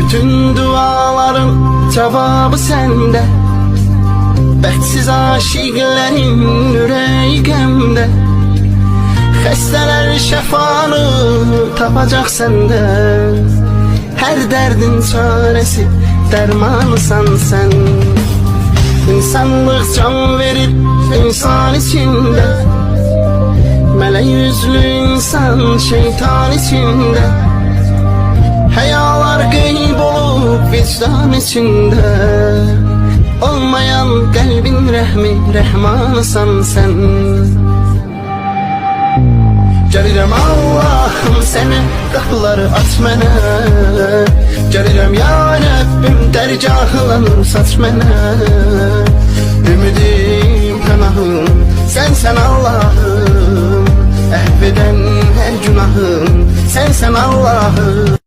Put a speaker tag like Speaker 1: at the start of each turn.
Speaker 1: Bütün duaların cevabı sende. Bətsiz aşiqlərin ürəyi qəmdə. Xəstələr şəfanı tapacaq səndə. Hər dərdin çarəsi dərmanısan sən. İnsanlıq can verir insan içində. Mələk yüzlü insan şeytan içində. Həyalar qeyb olub vicdan içində. Olmayan qəlbin rəhmi rəhmanısan sən. Gəlirəm Allahım sənə, qapıları aç mənə. Gəlirəm ya Rəbbim, dərgahılan saç mənə. Ümidim, pənahım, sənsən Allahım. Əhv edən hər günahım, sənsən Allahım.